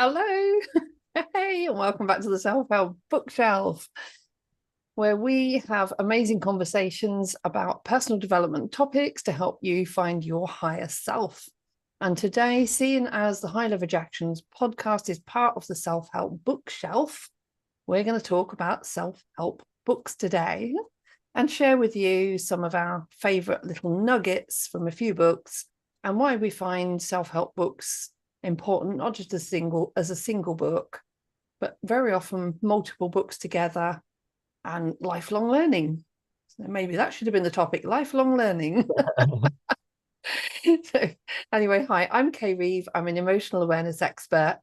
Hello. Hey, and welcome back to the Self-Help Bookshelf, where we have amazing conversations about personal development topics to help you find your higher self. And today, seeing as the High Leverage Actions podcast is part of the Self-Help Bookshelf, we're going to talk about self-help books today and share with you some of our favorite little nuggets from a few books and why we find self-help books important, not just as a single book, but very often multiple books together, and lifelong learning. So maybe that should have been the topic, lifelong learning. So anyway, hi, I'm Kay Reeve. I'm an emotional awareness expert.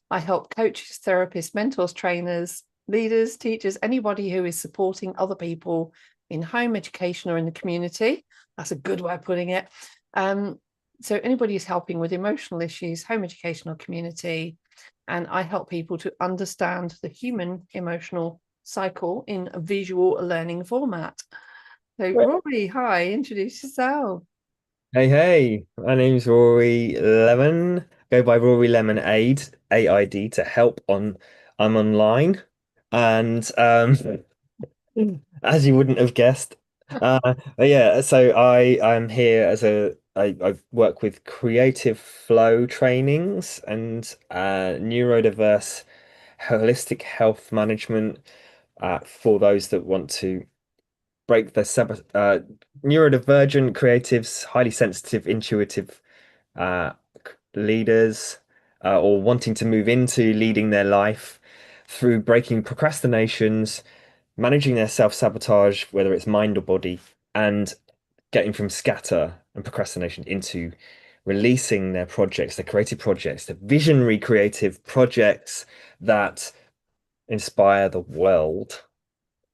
I help coaches, therapists, mentors, trainers, leaders, teachers, anybody who is supporting other people in home education or in the community. That's a good way of putting it. So anybody who's helping with emotional issues, home education or community, and I help people to understand the human emotional cycle in a visual learning format. So Rory, hi, introduce yourself. Hey, hey, my name's Rory Lemon. Go by Rory Lemonade, AID to help on I'm online. And as you wouldn't have guessed. Yeah, so I'm here as I work with creative flow trainings and neurodiverse holistic health management for those that want to break the neurodivergent creatives, highly sensitive, intuitive uh, leaders, or wanting to move into leading their life through breaking procrastinations, managing their self-sabotage, whether it's mind or body, and getting from scatter and procrastination into releasing their projects, their creative projects, the visionary creative projects that inspire the world.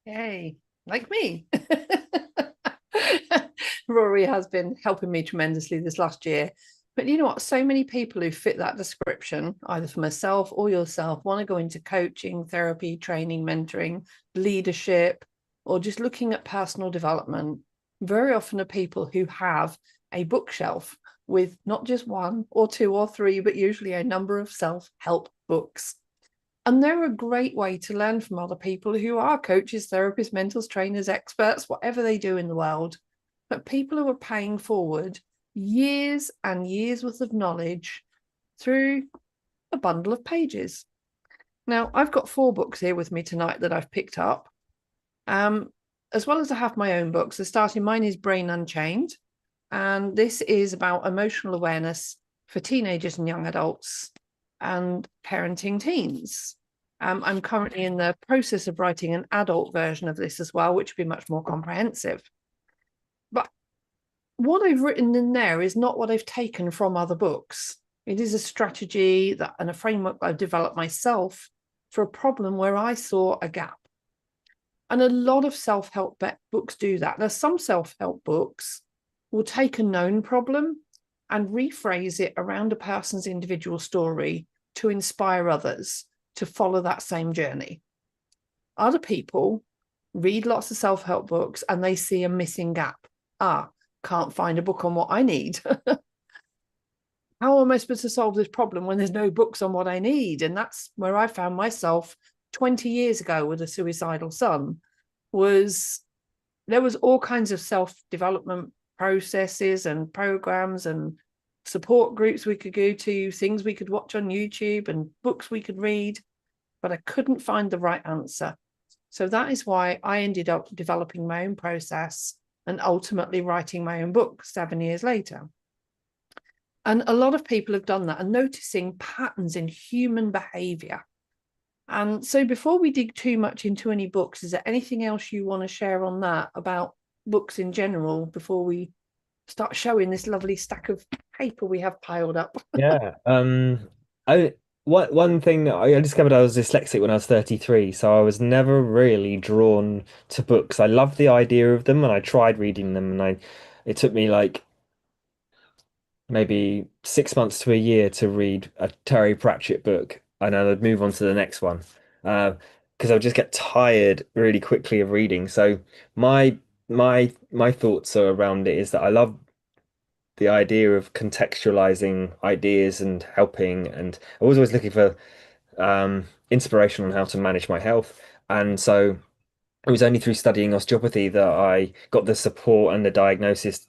Hey, like me. Rory has been helping me tremendously this last year. But you know what? So many people who fit that description, either for myself or yourself, want to go into coaching, therapy, training, mentoring, leadership, or just looking at personal development. Very often are people who have a bookshelf with not just one or two or three, but usually a number of self-help books. And they're a great way to learn from other people who are coaches, therapists, mentors, trainers, experts, whatever they do in the world. But people who are paying forward years and years worth of knowledge through a bundle of pages. Now, I've got four books here with me tonight that I've picked up, um, as well as I have my own books. The starting mine is Brain Unchained, and this is about emotional awareness for teenagers and young adults and parenting teens. I'm currently in the process of writing an adult version of this as well, which would be much more comprehensive. But what I've written in there is not what I've taken from other books. It is a strategy that and a framework I've developed myself for a problem where I saw a gap. And a lot of self-help books do that. Now, some self-help books will take a known problem and rephrase it around a person's individual story to inspire others to follow that same journey. Other people read lots of self-help books and they see a missing gap. Can't find a book on what I need. How am I supposed to solve this problem when there's no books on what I need? And that's where I found myself 20 years ago with a suicidal son. Was there was all kinds of self-development processes and programs and support groups we could go to, things we could watch on YouTube and books we could read, but I couldn't find the right answer. So that is why I ended up developing my own process and ultimately writing my own book 7 years later. And a lot of people have done that and noticing patterns in human behavior. And so before we dig too much into any books, is there anything else you want to share on that about books in general before we start showing this lovely stack of paper we have piled up? Yeah. I one thing I discovered I was dyslexic when I was 33, so I was never really drawn to books. I loved the idea of them and I tried reading them and I it took me like maybe 6 months to a year to read a Terry Pratchett book and then I'd move on to the next one. Because I would just get tired really quickly of reading. So my my thoughts are around it is that I love the idea of contextualizing ideas and helping, and I was always looking for inspiration on how to manage my health. And so it was only through studying osteopathy that I got the support and the diagnosis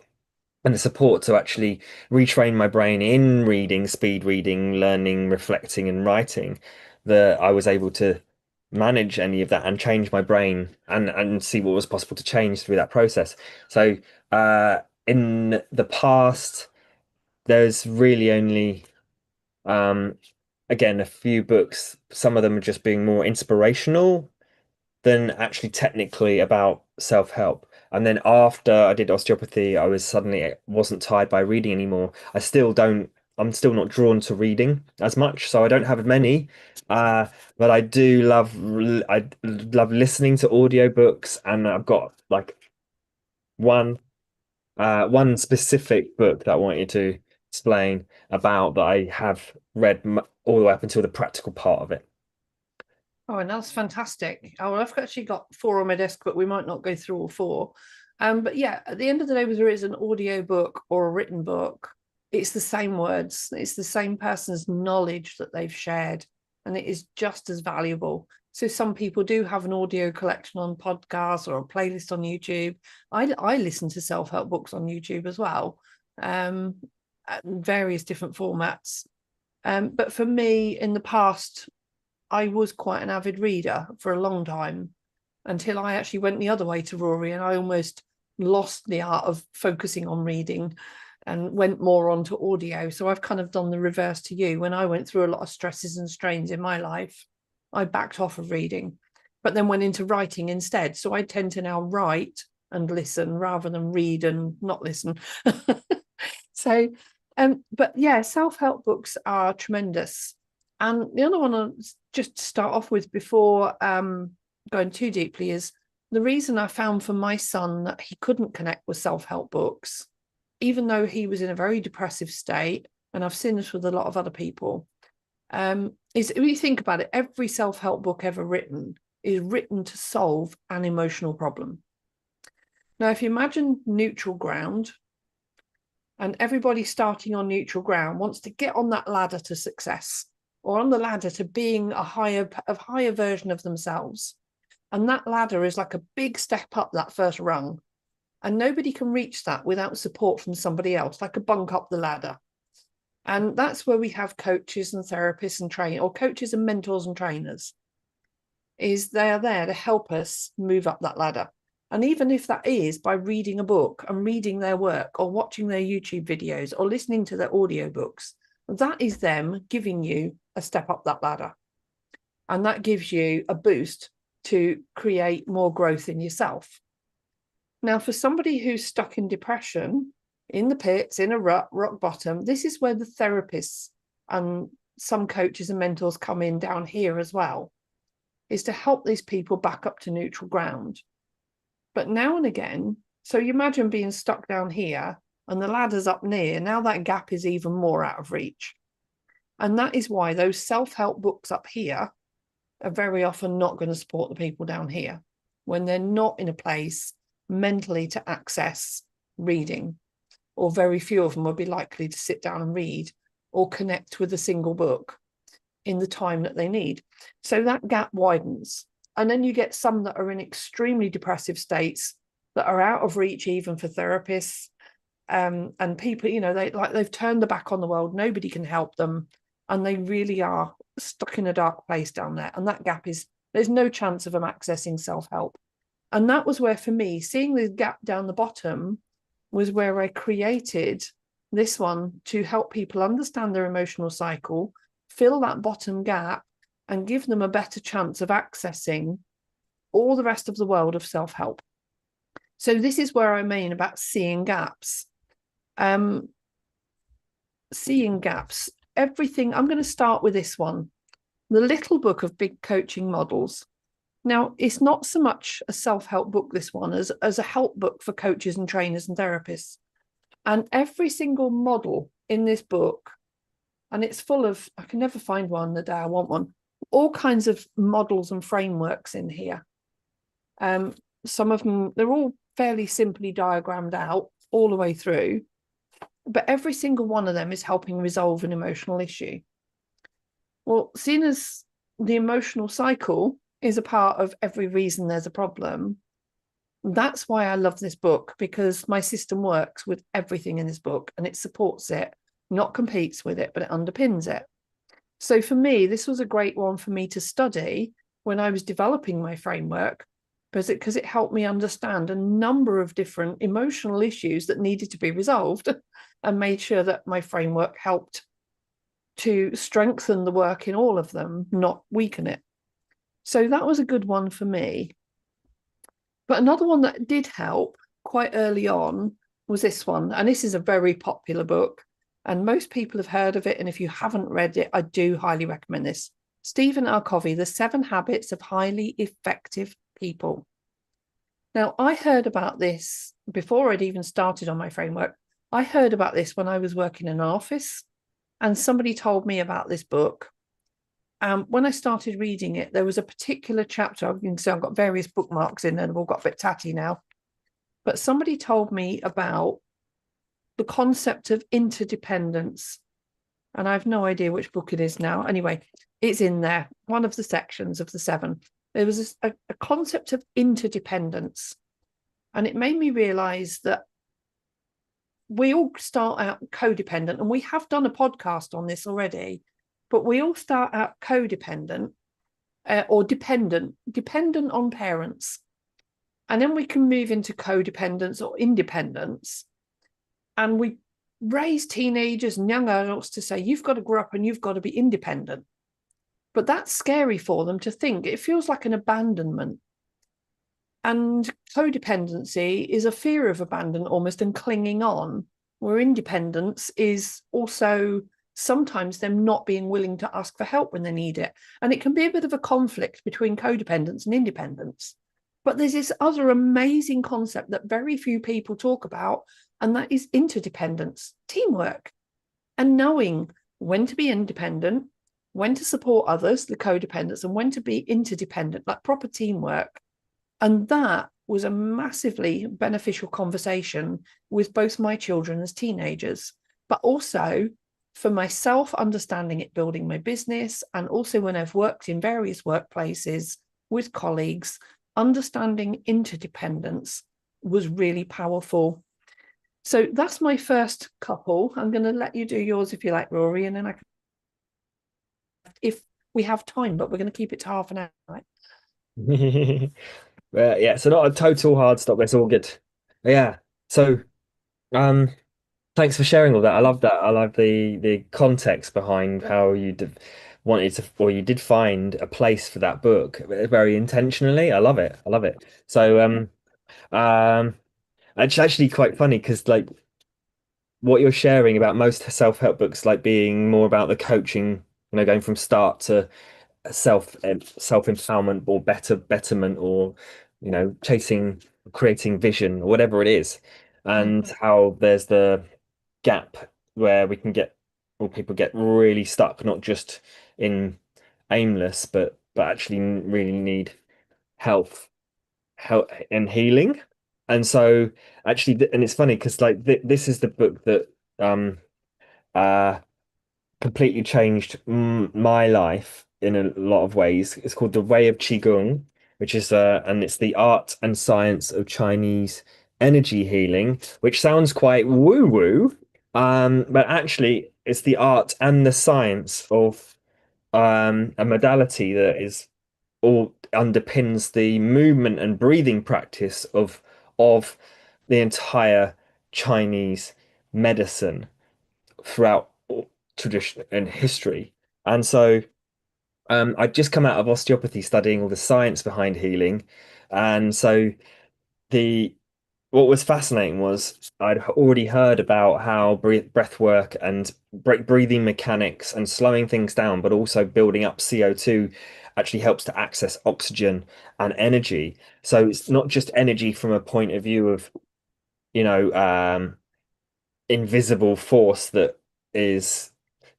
and the support to actually retrain my brain in reading, speed reading, learning, reflecting, and writing, that I was able to manage any of that and change my brain and see what was possible to change through that process. So in the past, there's really only again a few books. Some of them are just being more inspirational than actually technically about self-help. And then after I did osteopathy, I was suddenly wasn't tired by reading anymore. I'm still not drawn to reading as much, so I don't have many. But I love listening to audiobooks, and I've got like one one specific book that I wanted to explain about that I have read all the way up until the practical part of it. Oh, and that's fantastic. Oh, I've actually got four on my desk, but we might not go through all four. But yeah, at the end of the day, whether it's an audio book or a written book, it's the same words. It's the same person's knowledge that they've shared, and it is just as valuable. So some people do have an audio collection on podcasts or a playlist on YouTube. I listen to self-help books on YouTube as well, at various different formats. But for me, in the past, I was quite an avid reader for a long time until I actually went the other way to Rory, and I almost lost the art of focusing on reading and went more onto audio. So I've kind of done the reverse to you. When I went through a lot of stresses and strains in my life, I backed off of reading, but then went into writing instead. So I tend to now write and listen rather than read and not listen. So, but yeah, self-help books are tremendous. And the other one I'll just start off with before going too deeply is the reason I found for my son that he couldn't connect with self-help books, even though he was in a very depressive state, and I've seen this with a lot of other people, is if you think about it, every self-help book ever written is written to solve an emotional problem. Now, if you imagine neutral ground, and everybody starting on neutral ground wants to get on that ladder to success, or on the ladder to being a higher version of themselves. And that ladder is like a big step up that first rung. And nobody can reach that without support from somebody else, like a bunk up the ladder. And that's where we have coaches and therapists and train, or coaches and mentors and trainers, is they are there to help us move up that ladder. And even if that is by reading a book and reading their work or watching their YouTube videos or listening to their audiobooks, that is them giving you a step up that ladder. And that gives you a boost to create more growth in yourself. Now, for somebody who's stuck in depression, in the pits, in a rut, rock bottom, this is where the therapists and some coaches and mentors come in down here as well, is to help these people back up to neutral ground. But now and again, so you imagine being stuck down here and the ladder's up near, now that gap is even more out of reach. And that is why those self-help books up here are very often not going to support the people down here when they're not in a place mentally to access reading, or very few of them will be likely to sit down and read or connect with a single book in the time that they need. So that gap widens. And then you get some that are in extremely depressive states that are out of reach even for therapists, and people, they've turned their back on the world. Nobody can help them, and they really are stuck in a dark place down there. And that gap there's no chance of them accessing self-help. And that was where, for me, seeing the gap down the bottom was where I created this one to help people understand their emotional cycle, fill that bottom gap, and give them a better chance of accessing all the rest of the world of self-help. So this is where I mean about seeing gaps. Seeing gaps. Everything, I'm going to start with this one, The Little Book of Big Coaching Models. Now, it's not so much a self-help book, this one, as a help book for coaches and trainers and therapists. And every single model in this book, and it's full of, I can never find one the day I want one, all kinds of models and frameworks in here. Some of them, they're all fairly simply diagrammed out all the way through. but every single one of them is helping resolve an emotional issue. Well, seeing as the emotional cycle is a part of every reason there's a problem, that's why I love this book, because my system works with everything in this book and it supports it, not competes with it, but it underpins it. So for me, this was a great one for me to study when I was developing my framework, because it helped me understand a number of different emotional issues that needed to be resolved and made sure that my framework helped to strengthen the work in all of them, not weaken it. So that was a good one for me. But another one that did help quite early on was this one. And this is a very popular book, and most people have heard of it. And if you haven't read it, I do highly recommend this. Stephen R. Covey, The 7 Habits of Highly Effective People. Now, I heard about this before I'd even started on my framework. I heard about this when I was working in an office, and somebody told me about this book. When I started reading it, there was a particular chapter. You can see I've got various bookmarks in there, they've all got a bit tatty now. But somebody told me about the concept of interdependence. And I have no idea which book it is now. Anyway, it's in there, one of the sections of the 7. There was a concept of interdependence. And it made me realize that we all start out codependent, and we have done a podcast on this already, but we all start out codependent or dependent on parents. And then we can move into codependence or independence. And we raise teenagers and young adults to say, you've got to grow up and you've got to be independent. But that's scary for them to think. It feels like an abandonment. And codependency is a fear of abandonment almost, and clinging on, where independence is also sometimes them not being willing to ask for help when they need it. And it can be a bit of a conflict between codependence and independence. But there's this other amazing concept that very few people talk about, and that is interdependence, teamwork, and knowing when to be independent, when to support others, the codependence, and when to be interdependent, like proper teamwork. And that was a massively beneficial conversation with both my children as teenagers, but also for myself, understanding it, building my business, and also when I've worked in various workplaces with colleagues, understanding interdependence was really powerful. So that's my first couple. I'm going to let you do yours if you like, Rory, and then I can, if we have time, but we're going to keep it to half an hour. Right? Yeah, so not a total hard stop. That's all good. Yeah. So, um, thanks for sharing all that. I love that. I love the context behind how you wanted to, or you did find a place for that book very intentionally. I love it. I love it. So, it's actually quite funny because like what you're sharing about most self-help books, like being more about the coaching, going from start to self-empowerment or betterment, or chasing creating vision or whatever it is, and how there's the gap where we can get, or people get really stuck, not just in aimless, but actually really need health and healing. And so actually and it's funny because like this is the book that um uh completely changed my life in a lot of ways. It's called The Way of Qigong, which is and it's the art and science of Chinese energy healing, which sounds quite woo-woo. But actually it's the art and the science of a modality that is all underpins the movement and breathing practice of the entire Chinese medicine throughout tradition and history. And so I'd just come out of osteopathy studying all the science behind healing. And so the what was fascinating was I'd already heard about how breath work and breathing mechanics and slowing things down, but also building up CO2 actually helps to access oxygen and energy. So it's not just energy from a point of view of, you know, invisible force that is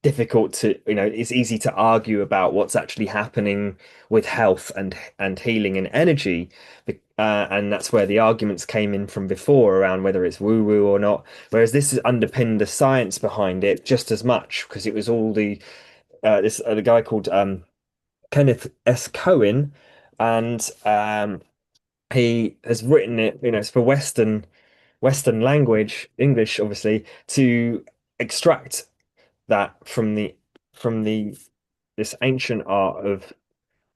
difficult to, it's easy to argue about what's actually happening with health and healing and energy. And that's where the arguments came in from before around whether it's woo-woo or not. Whereas this has underpinned the science behind it just as much because it was all the guy called Kenneth S. Cohen, and he has written it, it's for Western language, English, obviously, to extract that from the this ancient art of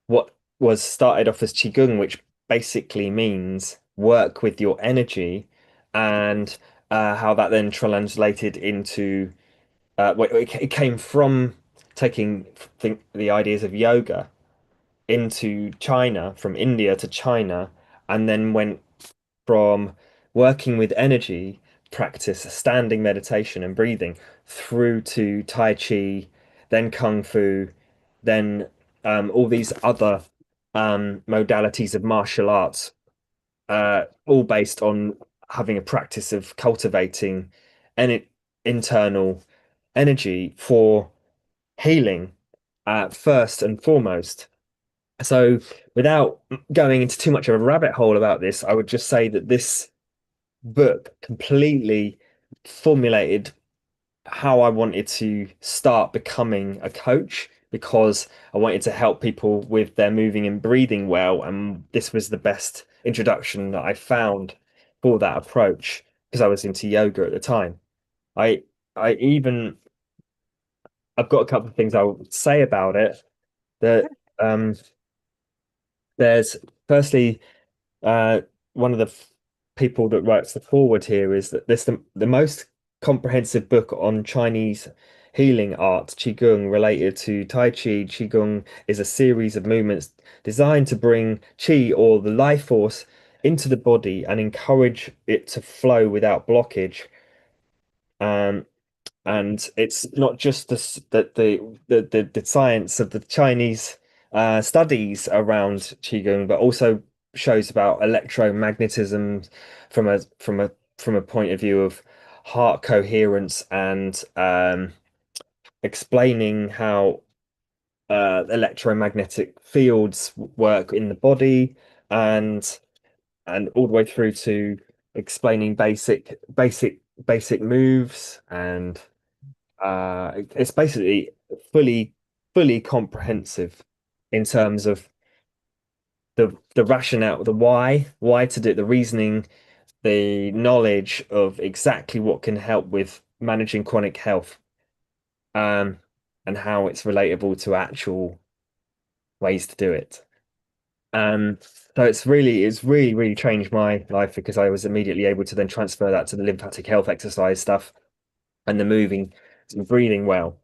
what was started off as Qigong, which basically means work with your energy, and how that then translated into it came from taking the ideas of yoga into China, from India to China, and then went from working with energy practice, standing meditation and breathing, through to Tai Chi, then Kung Fu, then all these other modalities of martial arts, all based on having a practice of cultivating an internal energy for healing, first and foremost. So, without going into too much of a rabbit hole about this, I would just say that this book completely formulated how I wanted to start becoming a coach because I wanted to help people with their moving and breathing well. And this was the best introduction that I found for that approach because I was into yoga at the time. I I even I've got a couple of things I'll say about it that um there's firstly uh, one of the people that writes the forward here is that this the most comprehensive book on Chinese healing art, Qigong, related to Tai Chi. Qigong is a series of movements designed to bring Qi or the life force into the body and encourage it to flow without blockage. Um, and it's not just the science of the Chinese studies around qigong, but also shows about electromagnetism from a point of view of heart coherence and explaining how electromagnetic fields work in the body and all the way through to explaining basic moves and it's basically fully comprehensive in terms of the rationale, the why to do it, the reasoning, the knowledge of exactly what can help with managing chronic health, um, and how it's relatable to actual ways to do it. Um, so it's really changed my life because I was immediately able to then transfer that to the lymphatic health exercise stuff and the moving and breathing well.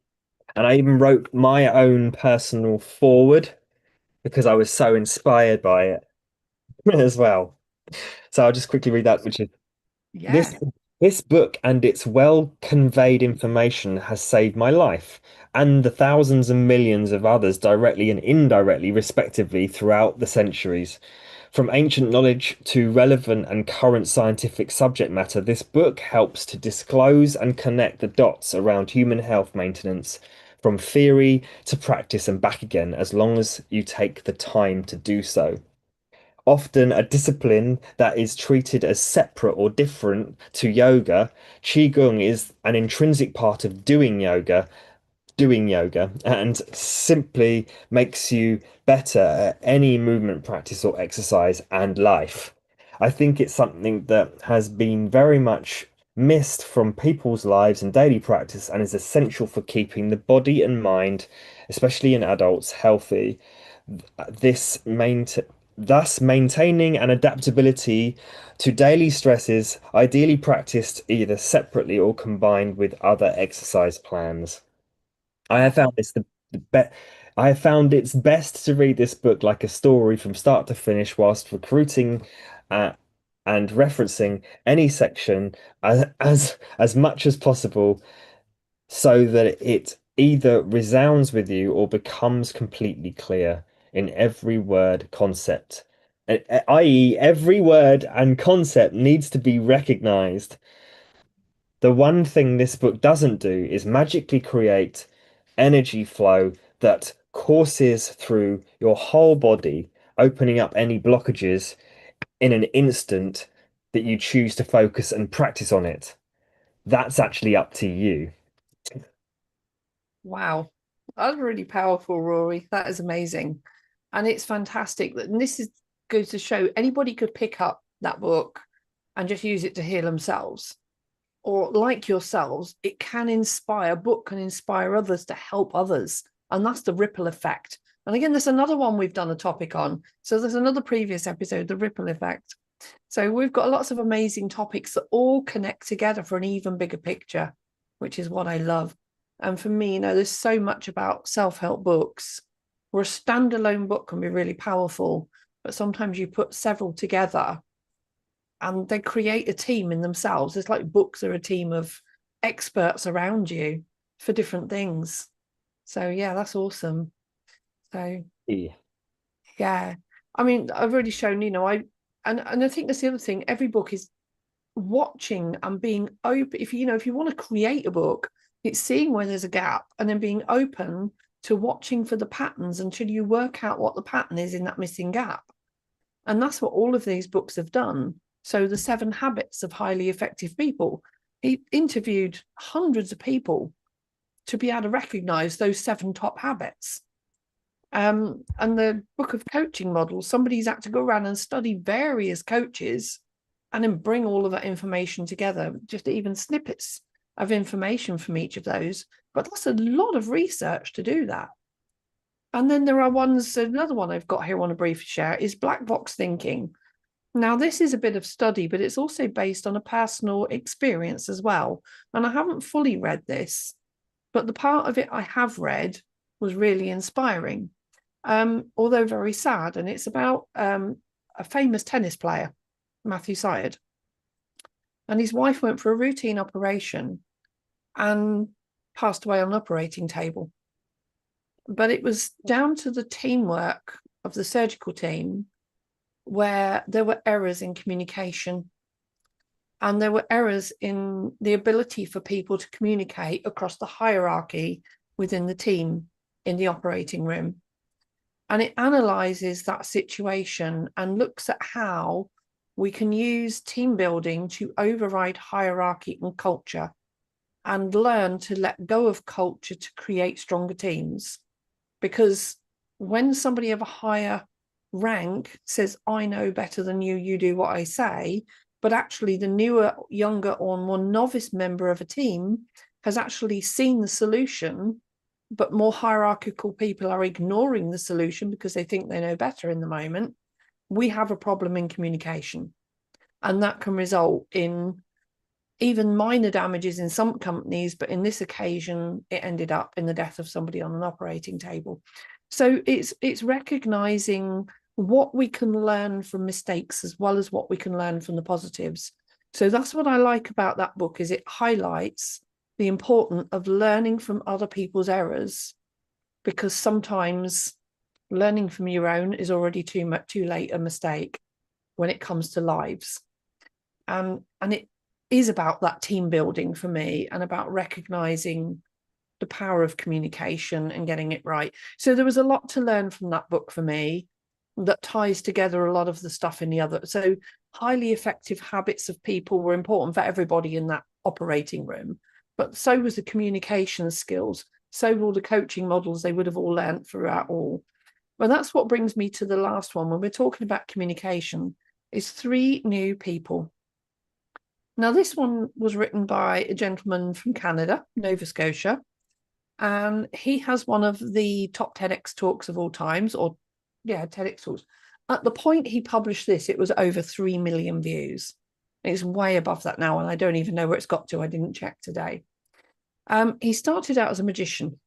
And I even wrote my own personal forward because I was so inspired by it as well. So I'll just quickly read that, which is this Yeah. this book and its well conveyed information has saved my life and the thousands and millions of others directly and indirectly, respectively, throughout the centuries. From ancient knowledge to relevant and current scientific subject matter, this book helps to disclose and connect the dots around human health maintenance, from theory to practice and back again, as long as you take the time to do so. Often a discipline that is treated as separate or different to yoga, Qigong is an intrinsic part of doing yoga and simply makes you better at any movement practice or exercise and life. I think it's something that has been very much missed from people's lives and daily practice and is essential for keeping the body and mind, especially in adults, healthy. This thus maintaining an adaptability to daily stresses, ideally practiced either separately or combined with other exercise plans. I have found this the be I have found it's best to read this book like a story from start to finish whilst recruiting uh, and referencing any section as much as possible so that it either resounds with you or becomes completely clear in every word concept. I.e., every word and concept needs to be recognized. The one thing this book doesn't do is magically create energy flow that courses through your whole body, opening up any blockages in an instant that you choose to focus and practice on it. That's actually up to you. Wow. That's really powerful, Rory. That is amazing. And it's fantastic that, and this is goes to show anybody could pick up that book and just use it to heal themselves. Or like yourselves, it can inspire, book can inspire others to help others. And that's the ripple effect. And again, there's another one we've done a topic on. So there's another previous episode, the ripple effect. So we've got lots of amazing topics that all connect together for an even bigger picture, which is what I love. And for me, there's so much about self-help books where a standalone book can be really powerful, but sometimes you put several together and they create a team in themselves. It's like books are a team of experts around you for different things. So yeah, that's awesome. So Yeah. yeah, I mean, I've already shown, and I think that's the other thing. Every book is watching and being open. If if you want to create a book, it's seeing where there's a gap and then being open to watching for the patterns until you work out what the pattern is in that missing gap. And that's what all of these books have done. So the 7 Habits of Highly Effective People, he interviewed hundreds of people to be able to recognize those 7 top habits. And the book of coaching models, somebody's had to go around and study various coaches and then bring all of that information together, just even snippets of information from each of those. But that's a lot of research to do that. And then there are another one I've got here on a brief share is black box thinking. Now, this is a bit of study, but it's also based on a personal experience as well. And I haven't fully read this, but the part of it I have read was really inspiring, although very sad. And it's about a famous tennis player, Matthew Syed. And his wife went for a routine operation and passed away on an operating table. But it was down to the teamwork of the surgical team where there were errors in communication and there were errors in the ability for people to communicate across the hierarchy within the team in the operating room. And it analyzes that situation and looks at how we can use team building to override hierarchy and culture and learn to let go of culture to create stronger teams. Because when somebody of a higher rank says, I know better than you, you do what I say, but actually the newer, younger, or more novice member of a team has actually seen the solution, but more hierarchical people are ignoring the solution because they think they know better in the moment, we have a problem in communication. And that can result in even minor damages in some companies, but in this occasion, it ended up in the death of somebody on an operating table. So it's recognizing what we can learn from mistakes as well as what we can learn from the positives. So that's what I like about that book, is it highlights the importance of learning from other people's errors, because sometimes learning from your own is already too late a mistake when it comes to lives. And it is about that team building for me and about recognizing the power of communication and getting it right. So there was a lot to learn from that book for me that ties together a lot of the stuff in the other. So highly effective habits of people were important for everybody in that operating room, but so was the communication skills. So were all the coaching models they would have all learned throughout all. Well, that's what brings me to the last one. When we're talking about communication, is 3 new people. Now, this one was written by a gentleman from Canada, Nova Scotia, and he has one of the top TEDx talks of all times, or TEDx talks. At the point he published this, it was over 3 million views. It's way above that now, and I don't even know where it's got to. I didn't check today. He started out as a magician,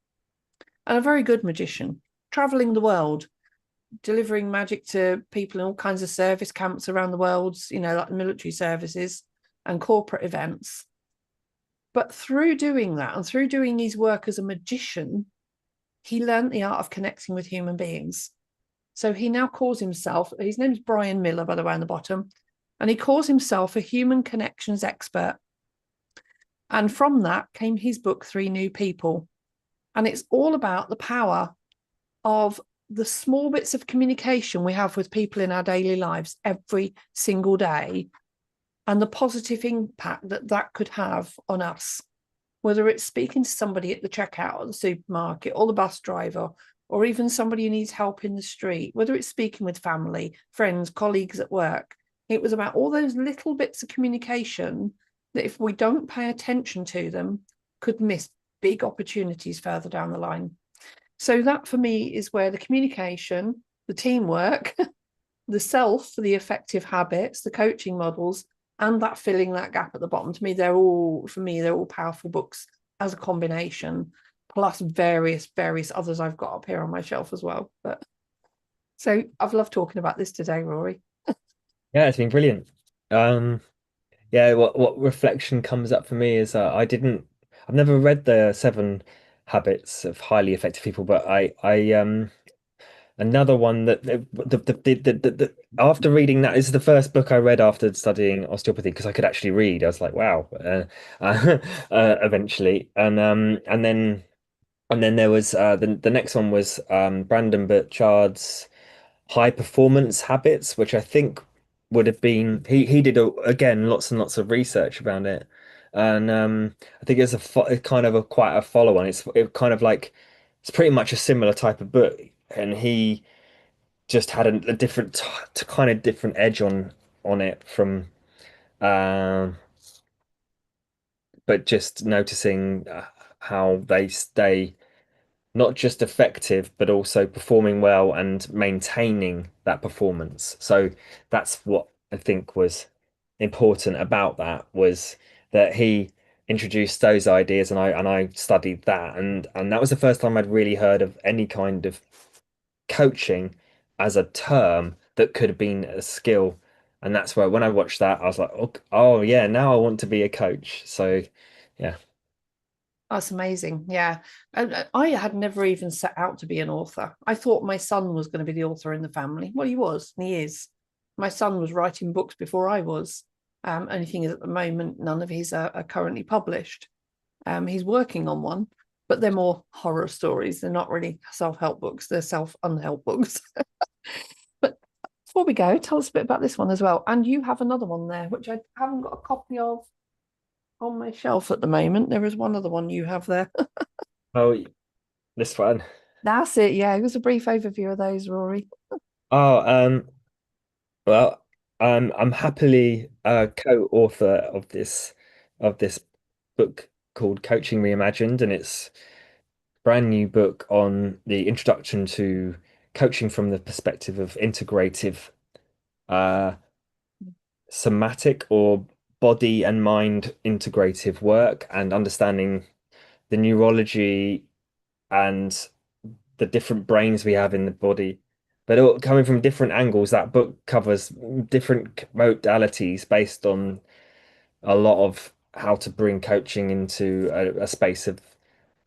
and a very good magician, traveling the world, delivering magic to people in all kinds of service camps around the world, like military services and corporate events. But through doing that and through doing his work as a magician, he learned the art of connecting with human beings. So he now calls himself, his name's Brian Miller, by the way, on the bottom, and he calls himself a human connections expert. And from that came his book, 3 New People. And it's all about the power of the small bits of communication we have with people in our daily lives every single day, and the positive impact that that could have on us, whether it's speaking to somebody at the checkout at the supermarket or the bus driver, or even somebody who needs help in the street, whether it's speaking with family, friends, colleagues at work. It was about all those little bits of communication that, if we don't pay attention to them, could miss big opportunities further down the line. So that for me is where the communication, the teamwork, the self, the effective habits, the coaching models, and that filling that gap at the bottom. To me, they're all, for me, they're all powerful books as a combination, plus various others I've got up here on my shelf as well. But so I've loved talking about this today, Rory. Yeah, it's been brilliant. Um, yeah, what reflection comes up for me is I've never read the Seven Habits of Highly Effective People, but another one that after reading that, this is the first book I read after studying osteopathy because I could actually read. I was like, wow, eventually, and then there was the next one was Brandon Burchard's High Performance Habits, which I think would have been he did again lots and lots of research around it, and I think it's a kind of a quite a follow on. It kind of like it's pretty much a similar type of book, and he just had a different kind of different edge on it from um but just noticing how they stay not just effective, but also performing well and maintaining that performance. So that's what I think was important about that was that he introduced those ideas and I studied that and that was the first time I'd really heard of any kind of coaching as a term that could have been a skill. And that's where when I watched that, I was like, oh yeah, now I want to be a coach. So yeah. That's amazing. Yeah. And I had never even set out to be an author. I thought my son was going to be the author in the family. Well, he was, and he is. My son was writing books before I was. Only thing is, at the moment, none of his are currently published. He's working on one, but they're more horror stories. They're not really self-help books. They're self-unhelp books. But before we go, tell us a bit about this one as well. And you have another one there, which I haven't got a copy of on my shelf at the moment. There is one other one you have there. Oh, this one. That's it. Yeah, it was a brief overview of those, Rory. Oh, well, I'm happily a co-author of this book called Coaching Reimagined, and it's a brand new book on the introduction to coaching from the perspective of integrative uh somatic or body and mind integrative work and understanding the neurology and the different brains we have in the body, but all coming from different angles. That book covers different modalities based on a lot of how to bring coaching into a space of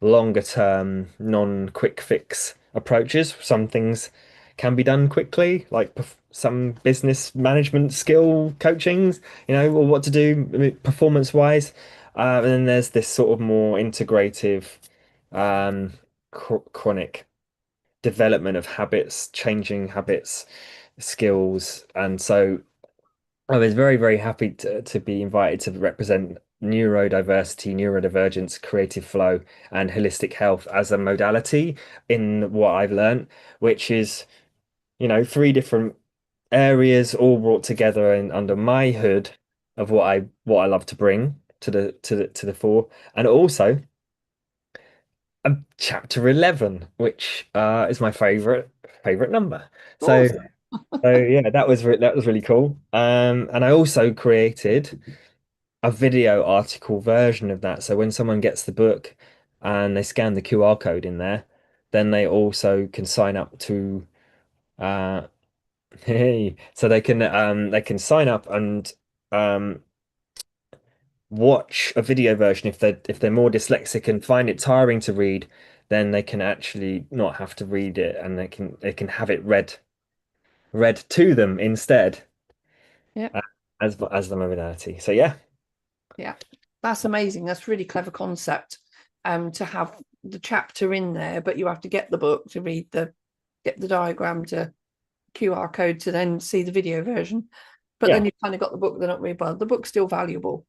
longer term, non-quick fix approaches. Some things can be done quickly, like some business management skill coachings, or what to do performance wise. And then there's this sort of more integrative, chronic development of habits, changing habits, skills. And so I was very, very happy to be invited to represent neurodivergence, creative flow, and holistic health as a modality in what I've learned, which is, three different areas all brought together and under my hood of what I love to bring to the fore. And also chapter 11, which is my favorite number. So Awesome. so yeah, that was really cool. And I also created a video article version of that. So when someone gets the book and they scan the QR code in there, then they also can sign up to uh hey, so they can sign up and um watch a video version if they're more dyslexic and find it tiring to read, then they can actually not have to read it and they can have it read to them instead Yeah. uh, as the modality. So yeah. Yeah. That's amazing. That's really clever concept. To have the chapter in there, but you have to get the book to get the diagram to QR code to then see the video version. But then Yeah. you've kind of got the book, they're not really bad. The book's still valuable.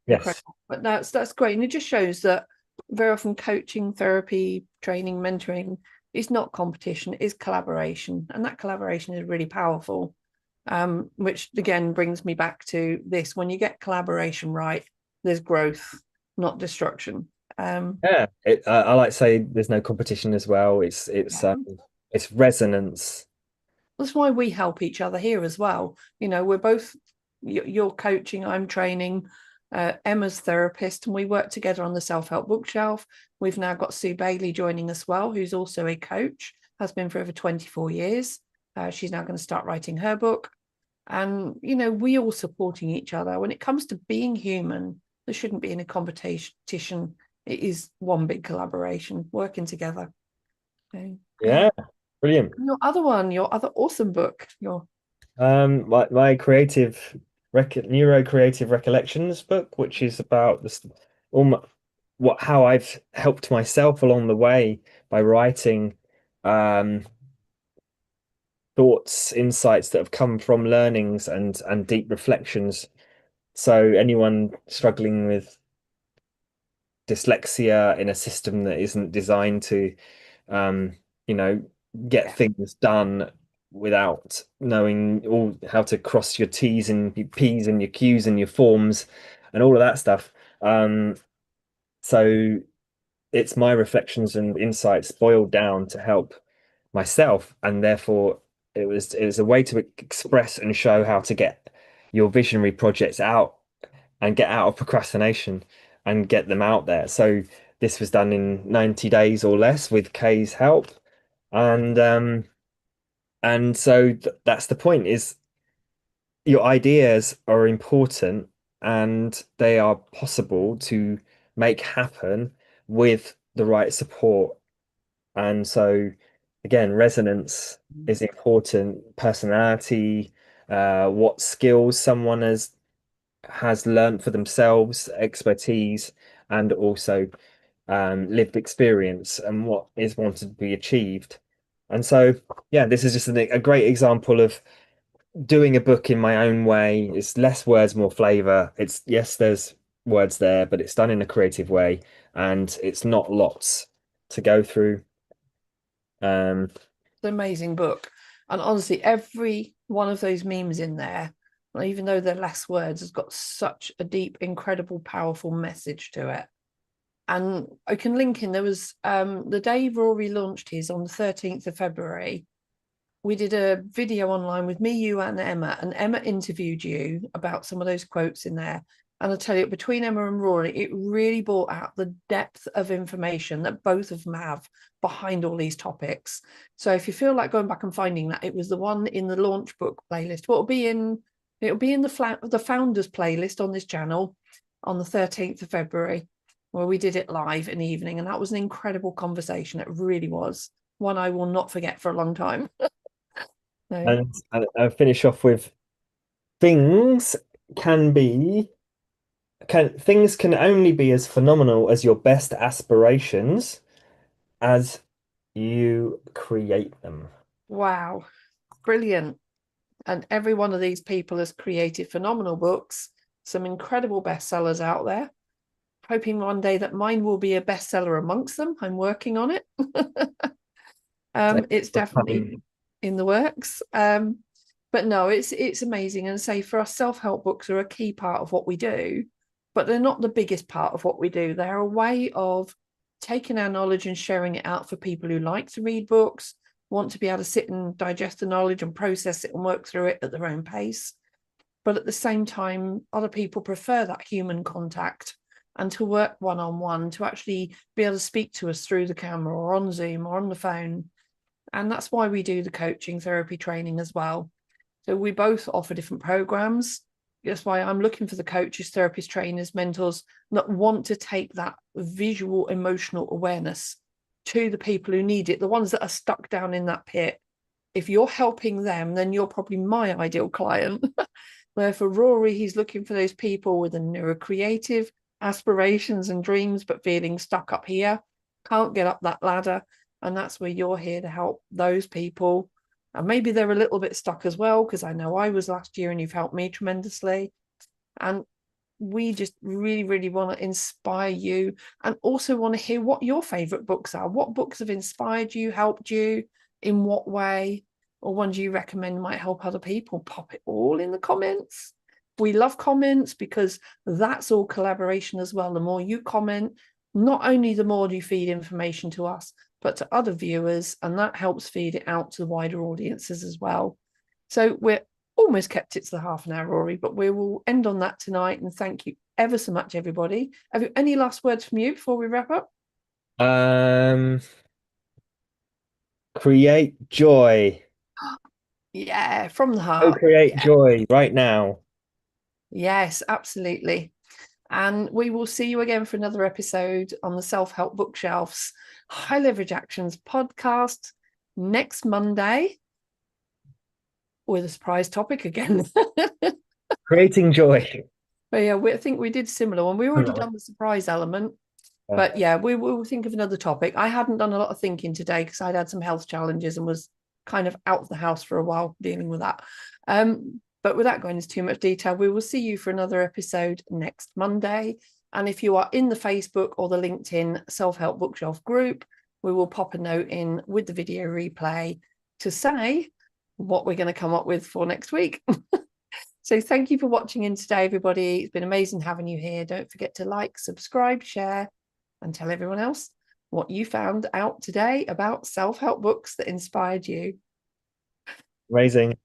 Yes. Incredible. But that's great. And it just shows that very often coaching, therapy, training, mentoring is not competition, is collaboration. And that collaboration is really powerful. Which again brings me back to this: when you get collaboration right, there's growth, not destruction. Yeah. I like to say there's no competition as well. Yeah. It's resonance. That's why we help each other here as well. We're both, you're coaching, I'm training, Emma's therapist, and we work together on the self-help bookshelf. We've now got Sue Bailey joining as well, who's also a coach, has been for over 24 years. She's now going to start writing her book. And, we all supporting each other. When it comes to being human, there shouldn't be any competition. It is one big collaboration, working together. So, Yeah. Brilliant. your other awesome book, My neuro creative recollections book, which is about this almost how I've helped myself along the way by writing um thoughts, insights that have come from learnings and deep reflections. So anyone struggling with dyslexia in a system that isn't designed to um, you know, get things done without knowing all how to cross your T's and your P's and your Q's and your forms and all of that stuff. So it's my reflections and insights boiled down to help myself, and therefore it was a way to express and show how to get your visionary projects out and get out of procrastination and get them out there. So this was done in 90 days or less with Kay's help. And so that's the point, is your ideas are important and they are possible to make happen with the right support. And so again, resonance is important, personality, what skills someone has learned for themselves, expertise, and also lived experience and what is wanted to be achieved. And so, yeah, this is just a great example of doing a book in my own way. It's less words, more flavor. It's yes, there's words there, but it's done in a creative way, and it's not lots to go through. It's an amazing book. And honestly, every one of those memes in there, even though they're less words, has got such a deep, incredible, powerful message to it. And I can link in, there was the day Rory launched his on the 13th of February. We did a video online with me, you, and Emma interviewed you about some of those quotes in there. And I tell you, between Emma and Rory, it really brought out the depth of information that both of them have behind all these topics. So if you feel like going back and finding that, it was the one in the launch book playlist. It'll be in the founders playlist on this channel on the 13th of February, where we did it live in the evening. And that was an incredible conversation. It really was one I will not forget for a long time. And I'll finish off with things can be things can only be as phenomenal as your best aspirations as you create them. Wow, brilliant. And every one of these people has created phenomenal books, some incredible bestsellers out there. Hoping one day that mine will be a bestseller amongst them. I'm working on it. It's definitely in the works. But no, it's amazing. And say for us, self-help books are a key part of what we do, but they're not the biggest part of what we do. They're a way of taking our knowledge and sharing it out for people who like to read books, want to be able to sit and digest the knowledge and process it and work through it at their own pace. But at the same time, other people prefer that human contact and to work one-on-one, to actually be able to speak to us through the camera or on Zoom or on the phone. And that's why we do the coaching therapy training as well. So we both offer different programs. That's why I'm looking for the coaches, therapists, trainers, mentors that want to take that visual, emotional awareness to the people who need it, the ones that are stuck down in that pit. If you're helping them, then you're probably my ideal client. Where for Rory, he's looking for those people with a neurocreative aspirations and dreams, but feeling stuck up here. can't get up that ladder. And that's where you're here to help those people. And maybe they're a little bit stuck as well, because I know I was last year and you've helped me tremendously. And we just really, really want to inspire you, and also want to hear what your favorite books are. What books have inspired you, helped you, in what way, or ones you recommend might help other people? Pop it all in the comments. We love comments because that's all collaboration as well. The more you comment, not only the more you feed information to us, but to other viewers, and that helps feed it out to the wider audiences as well. So we're almost kept it to the half an hour, Rory, but we will end on that tonight. And thank you ever so much, everybody. Have you any last words from you before we wrap up? Um, create joy. Yeah, from the Go heart. create Yeah. joy right now. Yes, absolutely. And we will see you again for another episode on the Self-Help Bookshelf's High Leverage Actions podcast next Monday with a surprise topic again. Creating joy. But yeah, I think we did similar one. We already done the surprise element. But yeah, we will think of another topic. I hadn't done a lot of thinking today because I'd had some health challenges and was kind of out of the house for a while dealing with that. But without going into too much detail, we will see you for another episode next Monday. And if you are in the Facebook or the LinkedIn Self-Help Bookshelf group, we will pop a note in with the video replay to say what we're going to come up with for next week. So thank you for watching in today, everybody. It's been amazing having you here. Don't forget to like, subscribe, share, and tell everyone else what you found out today about self-help books that inspired you. Amazing.